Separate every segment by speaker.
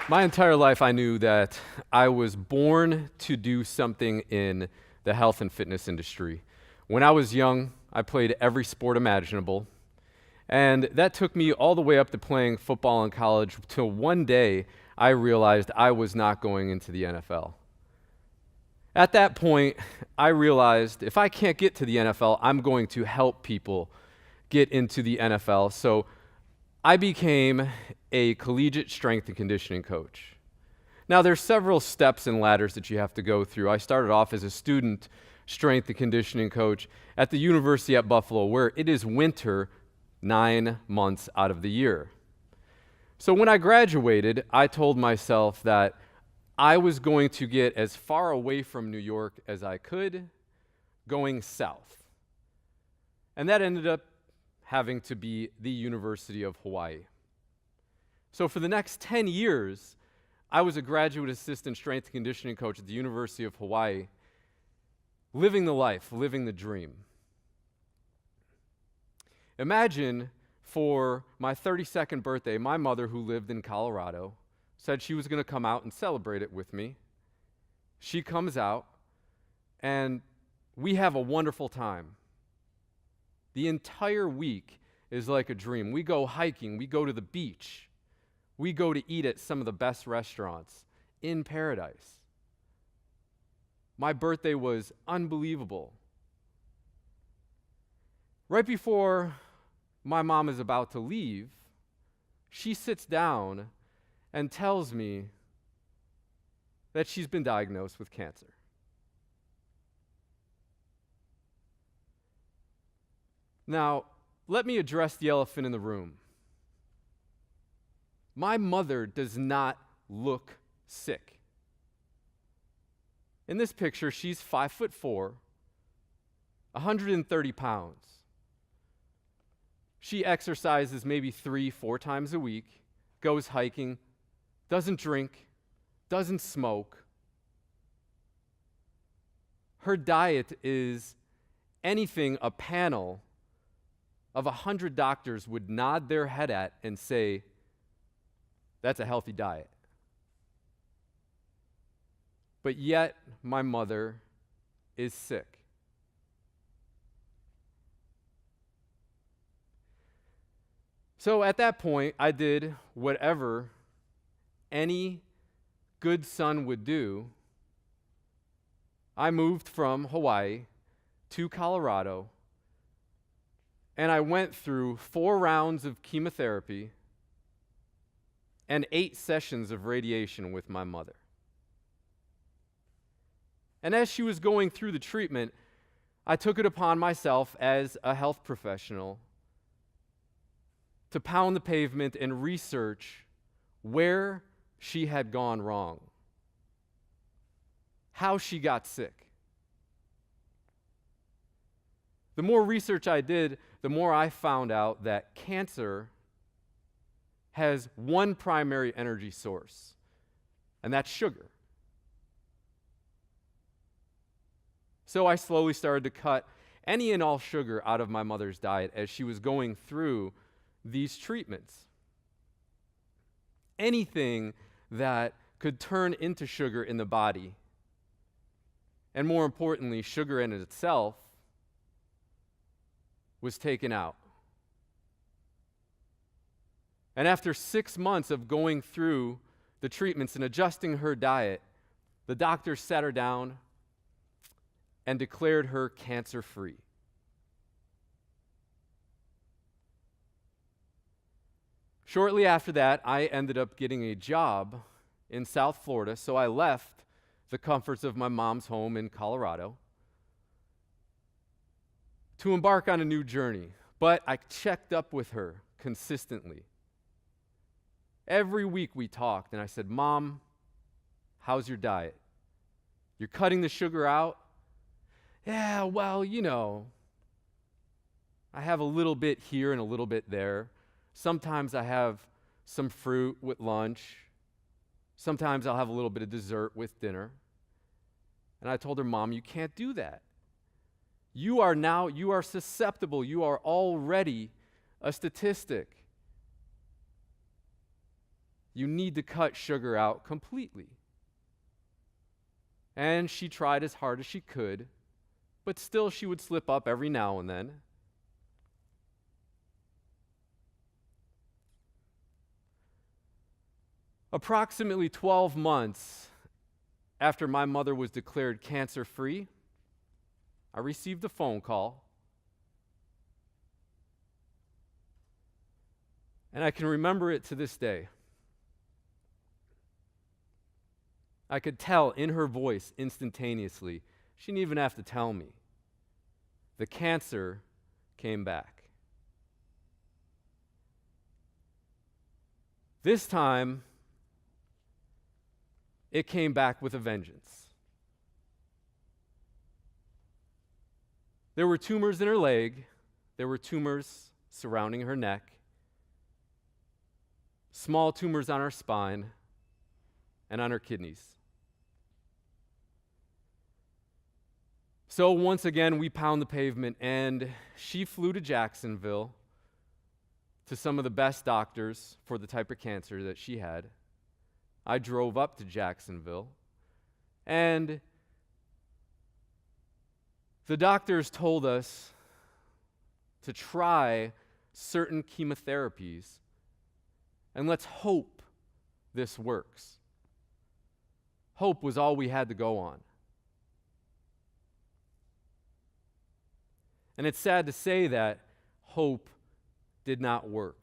Speaker 1: My entire life, I knew that I was born to do something in the health and fitness industry. When I was young, I played every sport imaginable, and that took me all the way up to playing football in college till one day I realized I was not going into the NFL. At that point, I realized if I can't get to the NFL, I'm going to help people get into the NFL. So I became a collegiate strength and conditioning coach. Now, there's several steps and ladders that you have to go through. I started off as a student strength and conditioning coach at the University at Buffalo, where it is winter 9 months out of the year. So when I graduated, I told myself that I was going to get as far away from New York as I could, going south. And that ended up having to be the University of Hawaii. So for the next 10 years, I was a graduate assistant strength and conditioning coach at the University of Hawaii, living the life, living the dream. Imagine for my 32nd birthday, my mother, who lived in Colorado, said she was going to come out and celebrate it with me. She comes out, and we have a wonderful time. The entire week is like a dream. We go hiking, we go to the beach, we go to eat at some of the best restaurants in paradise. My birthday was unbelievable. Right before my mom is about to leave, she sits down and tells me that she's been diagnosed with cancer. Now, let me address the elephant in the room. My mother does not look sick. In this picture, she's 5'4", 130 pounds. She exercises maybe 3-4 times a week, goes hiking, doesn't drink, doesn't smoke. Her diet is anything a panel of 100 doctors would nod their head at and say, that's a healthy diet. But yet, my mother is sick. So at that point, I did whatever any good son would do. I moved from Hawaii to Colorado, and I went through 4 rounds of chemotherapy and 8 sessions of radiation with my mother. And as she was going through the treatment, I took it upon myself as a health professional to pound the pavement and research where she had gone wrong, how she got sick. The more research I did, the more I found out that cancer has one primary energy source, and that's sugar. So I slowly started to cut any and all sugar out of my mother's diet as she was going through these treatments. Anything that could turn into sugar in the body, and more importantly, sugar in itself, was taken out. And after 6 months of going through the treatments and adjusting her diet, the doctor sat her down and declared her cancer-free. Shortly after that, I ended up getting a job in South Florida, so I left the comforts of my mom's home in Colorado to embark on a new journey. But I checked up with her consistently. Every week we talked, and I said, Mom, how's your diet? You're cutting the sugar out? Yeah, well, I have a little bit here and a little bit there. Sometimes I have some fruit with lunch. Sometimes I'll have a little bit of dessert with dinner. And I told her, Mom, you can't do that. You are susceptible. You are already a statistic. You need to cut sugar out completely. And she tried as hard as she could, but still she would slip up every now and then. Approximately 12 months after my mother was declared cancer-free, I received a phone call. And I can remember it to this day. I could tell in her voice instantaneously. She didn't even have to tell me. The cancer came back. This time, it came back with a vengeance. There were tumors in her leg. There were tumors surrounding her neck. Small tumors on her spine and on her kidneys. So once again, we pound the pavement, and she flew to Jacksonville to some of the best doctors for the type of cancer that she had. I drove up to Jacksonville, and the doctors told us to try certain chemotherapies, and let's hope this works. Hope was all we had to go on. And it's sad to say that hope did not work.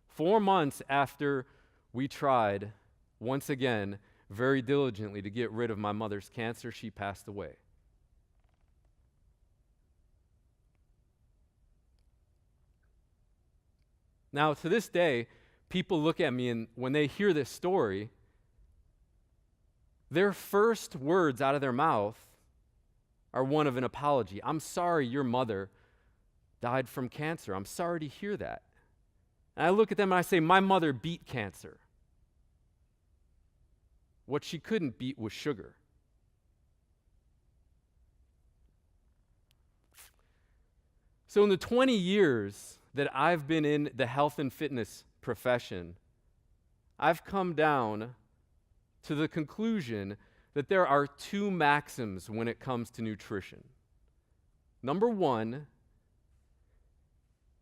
Speaker 1: 4 months after we tried, once again, very diligently to get rid of my mother's cancer, she passed away. Now, to this day, people look at me, and when they hear this story, their first words out of their mouth are one of an apology. I'm sorry your mother died from cancer. I'm sorry to hear that. And I look at them and I say, my mother beat cancer. What she couldn't beat was sugar. So in the 20 years that I've been in the health and fitness profession, I've come down to the conclusion that there are two maxims when it comes to nutrition. Number one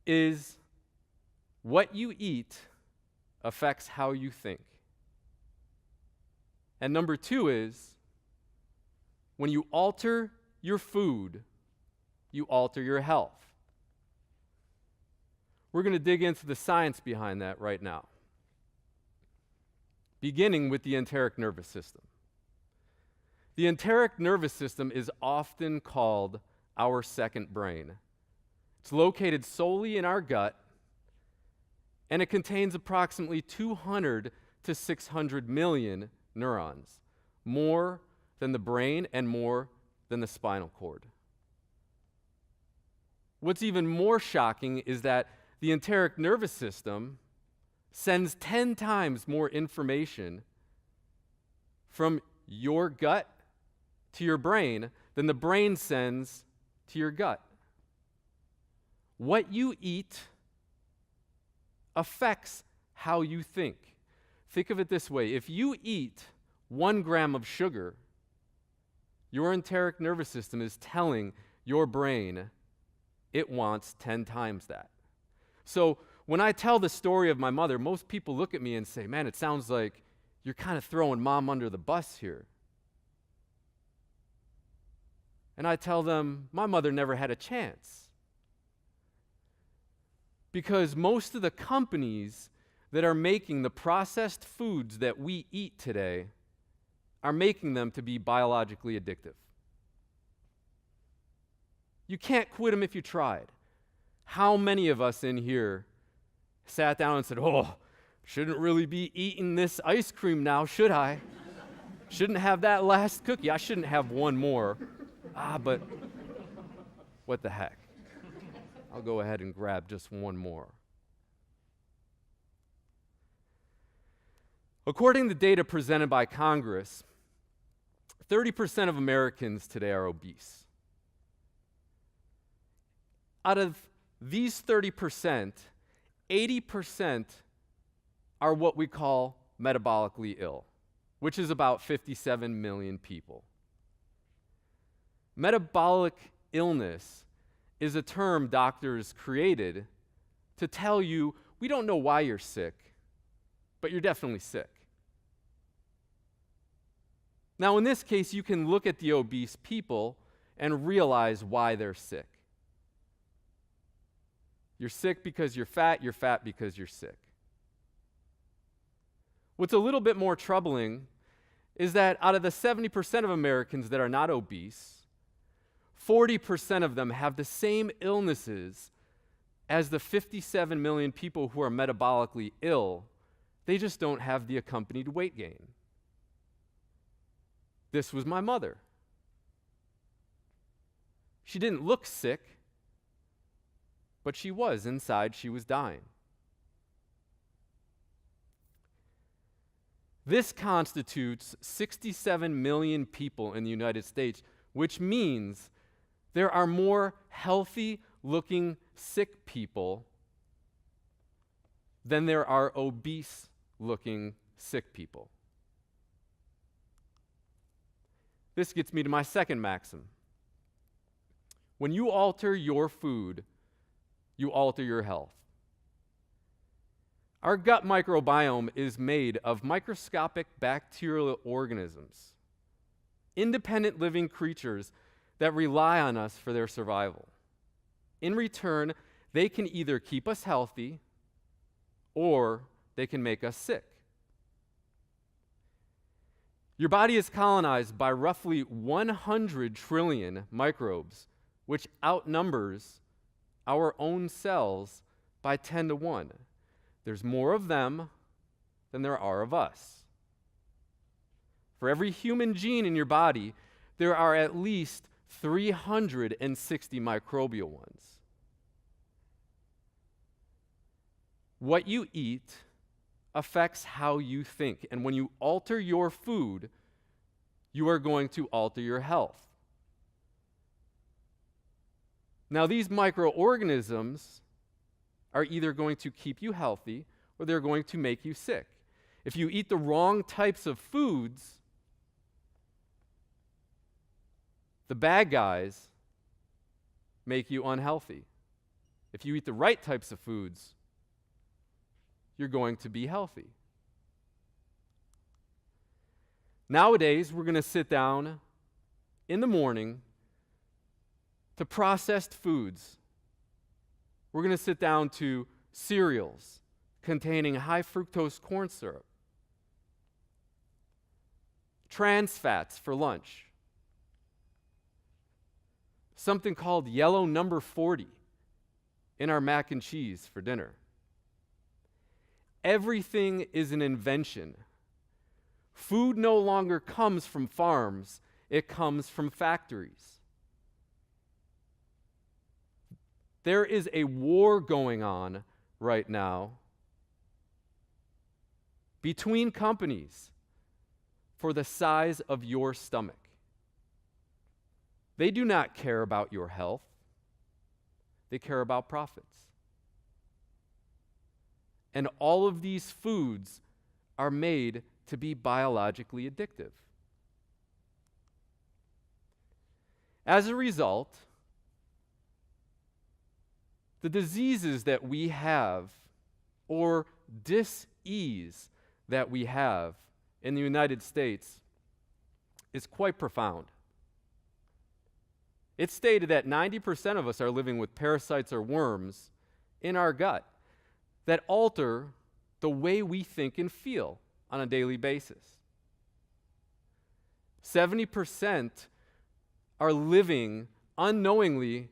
Speaker 1: is what you eat affects how you think. And number two is when you alter your food, you alter your health. We're going to dig into the science behind that right now, beginning with the enteric nervous system. The enteric nervous system is often called our second brain. It's located solely in our gut, and it contains approximately 200 to 600 million neurons, more than the brain and more than the spinal cord. What's even more shocking is that the enteric nervous system sends 10 times more information from your gut to your brain than the brain sends to your gut. What you eat affects how you think. Think of it this way. If you eat 1 gram of sugar, your enteric nervous system is telling your brain it wants 10 times that. So when I tell the story of my mother, most people look at me and say, man, it sounds like you're kind of throwing mom under the bus here. And I tell them, my mother never had a chance. Because most of the companies that are making the processed foods that we eat today are making them to be biologically addictive. You can't quit them if you tried. How many of us in here sat down and said, oh, shouldn't really be eating this ice cream now, should I? Shouldn't have that last cookie. I shouldn't have one more. But what the heck? I'll go ahead and grab just one more. According to data presented by Congress, 30% of Americans today are obese. Out of these 30%, 80% are what we call metabolically ill, which is about 57 million people. Metabolic illness is a term doctors created to tell you, we don't know why you're sick, but you're definitely sick. Now, in this case, you can look at the obese people and realize why they're sick. You're sick because you're fat because you're sick. What's a little bit more troubling is that out of the 70% of Americans that are not obese, 40% of them have the same illnesses as the 57 million people who are metabolically ill. They just don't have the accompanied weight gain. This was my mother. She didn't look sick, but she was. Inside, she was dying. This constitutes 67 million people in the United States, which means there are more healthy-looking sick people than there are obese-looking sick people. This gets me to my second maxim. When you alter your food, you alter your health. Our gut microbiome is made of microscopic bacterial organisms, independent living creatures that rely on us for their survival. In return, they can either keep us healthy or they can make us sick. Your body is colonized by roughly 100 trillion microbes, which outnumbers our own cells by 10 to 1. There's more of them than there are of us. For every human gene in your body, there are at least 360 microbial ones. What you eat affects how you think, and when you alter your food, you are going to alter your health. Now, these microorganisms are either going to keep you healthy or they're going to make you sick. If you eat the wrong types of foods, the bad guys make you unhealthy. If you eat the right types of foods, you're going to be healthy. Nowadays, we're going to sit down in the morning to processed foods. We're going to sit down to cereals containing high fructose corn syrup, trans fats for lunch, something called yellow number 40 in our mac and cheese for dinner. Everything is an invention. Food no longer comes from farms, it comes from factories. There is a war going on right now between companies for the size of your stomach. They do not care about your health. They care about profits. And all of these foods are made to be biologically addictive. As a result, the diseases that we have, or dis-ease that we have in the United States, is quite profound. It's stated that 90% of us are living with parasites or worms in our gut that alter the way we think and feel on a daily basis. 70% are living unknowingly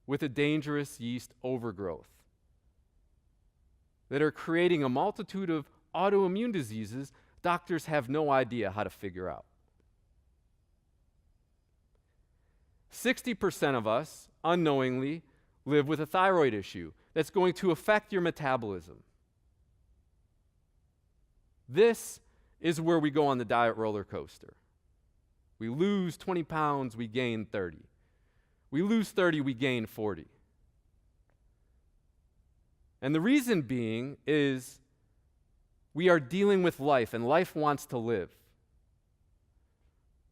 Speaker 1: with a dangerous yeast overgrowth that are creating a multitude of autoimmune diseases doctors have no idea how to figure out. 60% of us unknowingly live with a thyroid issue that's going to affect your metabolism. This is where we go on the diet roller coaster. We lose 20 pounds, we gain 30. We lose 30, we gain 40. And the reason being is we are dealing with life, and life wants to live.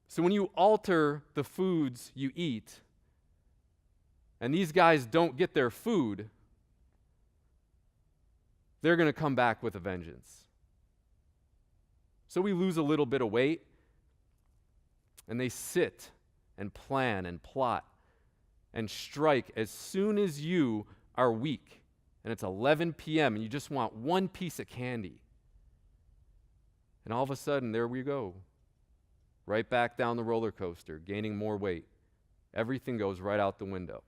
Speaker 1: So when you alter the foods you eat, and these guys don't get their food, they're going to come back with a vengeance. So we lose a little bit of weight, and they sit and plan and plot and strike as soon as you are weak. And it's 11 p.m. and you just want one piece of candy. And all of a sudden, there we go. Right back down the roller coaster, gaining more weight. Everything goes right out the window.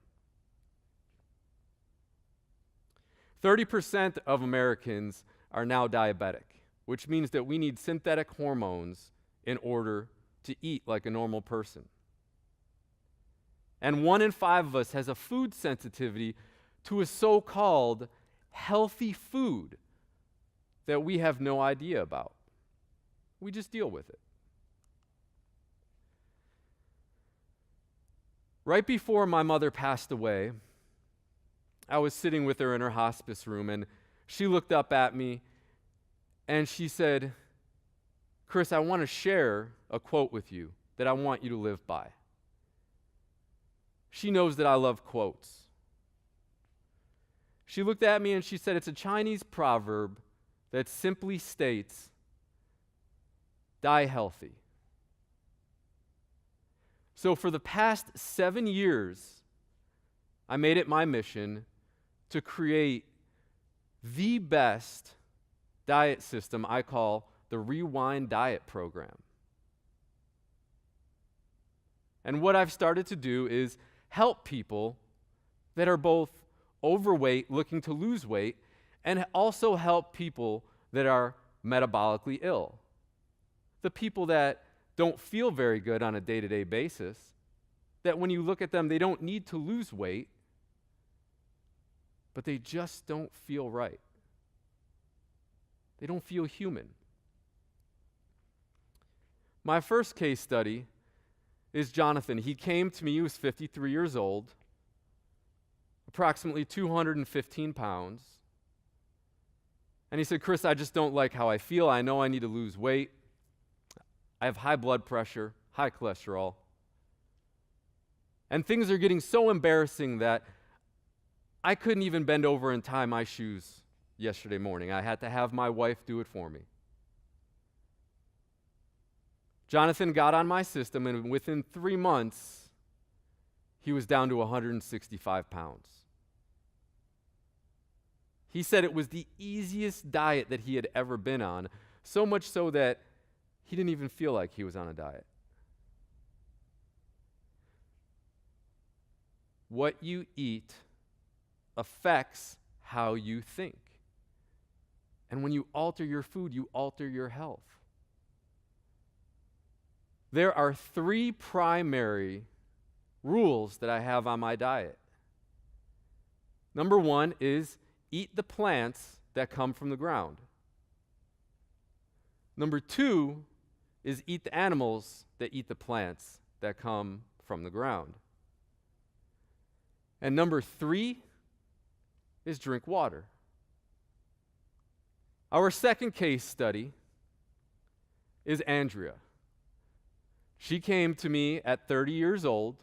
Speaker 1: 30% of Americans are now diabetic, which means that we need synthetic hormones in order to eat like a normal person. And 1 in 5 of us has a food sensitivity to a so-called healthy food that we have no idea about. We just deal with it. Right before my mother passed away, I was sitting with her in her hospice room, and she looked up at me and she said, "Chris, I want to share a quote with you that I want you to live by." She knows that I love quotes. She looked at me and she said, "It's a Chinese proverb that simply states, 'Die healthy.'" So for the past 7 years, I made it my mission to create the best diet system I call the Rewind Diet Program. And what I've started to do is help people that are both overweight, looking to lose weight, and also help people that are metabolically ill. The people that don't feel very good on a day-to-day basis, that when you look at them, they don't need to lose weight, but they just don't feel right. They don't feel human. My first case study is Jonathan. He came to me, he was 53 years old, approximately 215 pounds. And he said, "Chris, I just don't like how I feel. I know I need to lose weight. I have high blood pressure, high cholesterol. And things are getting so embarrassing that I couldn't even bend over and tie my shoes yesterday morning. I had to have my wife do it for me." Jonathan got on my system, and within 3 months, he was down to 165 pounds. He said it was the easiest diet that he had ever been on, so much so that he didn't even feel like he was on a diet. What you eat affects how you think. And when you alter your food, you alter your health. There are 3 primary rules that I have on my diet. Number 1 is eat the plants that come from the ground. Number 2 is eat the animals that eat the plants that come from the ground. And number 3 is drink water. Our second case study is Andrea. She came to me at 30 years old,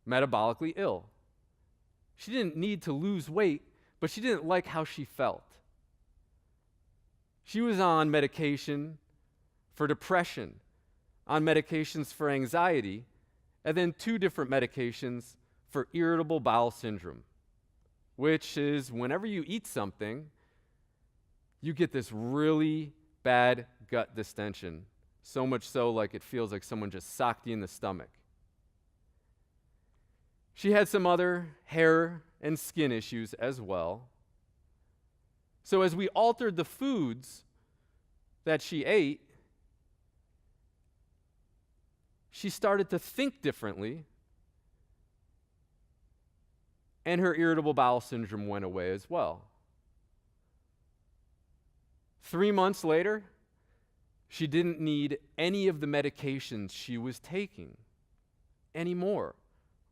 Speaker 1: metabolically ill. She didn't need to lose weight, but she didn't like how she felt. She was on medication for depression, on medications for anxiety, and then 2 different medications for irritable bowel syndrome, which is whenever you eat something, you get this really bad gut distension, so much so like it feels like someone just socked you in the stomach. She had some other hair and skin issues as well. So as we altered the foods that she ate, she started to think differently, and her irritable bowel syndrome went away as well. 3 months later, she didn't need any of the medications she was taking anymore.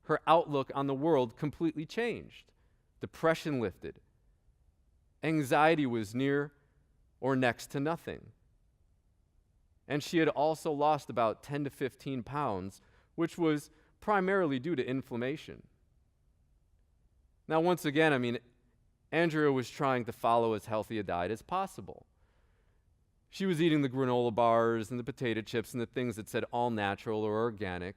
Speaker 1: Her outlook on the world completely changed. Depression lifted, Anxiety was near or next to nothing. And she had also lost about 10 to 15 pounds, which was primarily due to inflammation. Now, once again, Andrea was trying to follow as healthy a diet as possible. She was eating the granola bars and the potato chips and the things that said all natural or organic.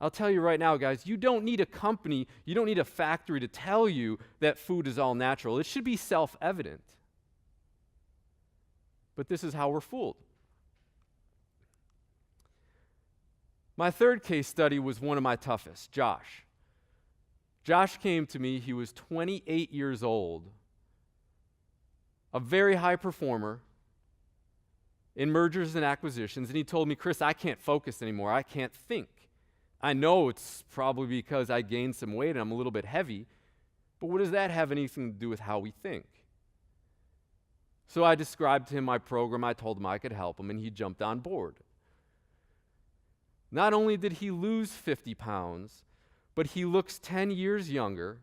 Speaker 1: I'll tell you right now, guys, you don't need a company, you don't need a factory to tell you that food is all natural. It should be self-evident. But this is how we're fooled. My third case study was one of my toughest, Josh. Josh came to me, he was 28 years old, a very high performer in mergers and acquisitions, and he told me, Chris, I can't focus anymore, I can't think. I know it's probably because I gained some weight and I'm a little bit heavy, but what does that have anything to do with how we think? So I described to him my program, I told him I could help him, and he jumped on board. Not only did he lose 50 pounds, but he looks 10 years younger,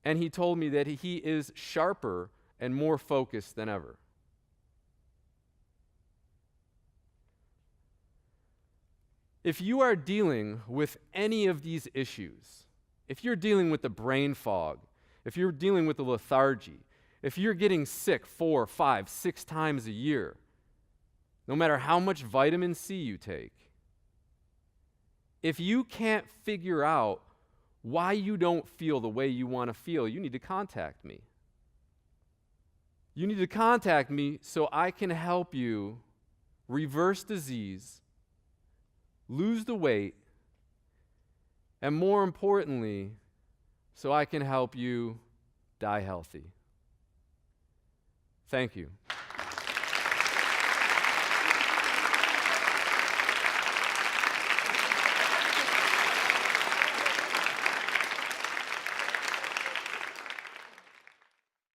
Speaker 1: and he told me that he is sharper and more focused than ever. If you are dealing with any of these issues, if you're dealing with the brain fog, if you're dealing with the lethargy, if you're getting sick 4, 5, 6 times a year, no matter how much vitamin C you take, if you can't figure out why you don't feel the way you want to feel, you need to contact me. You need to contact me so I can help you reverse disease, lose the weight, and more importantly, so I can help you die healthy. Thank you.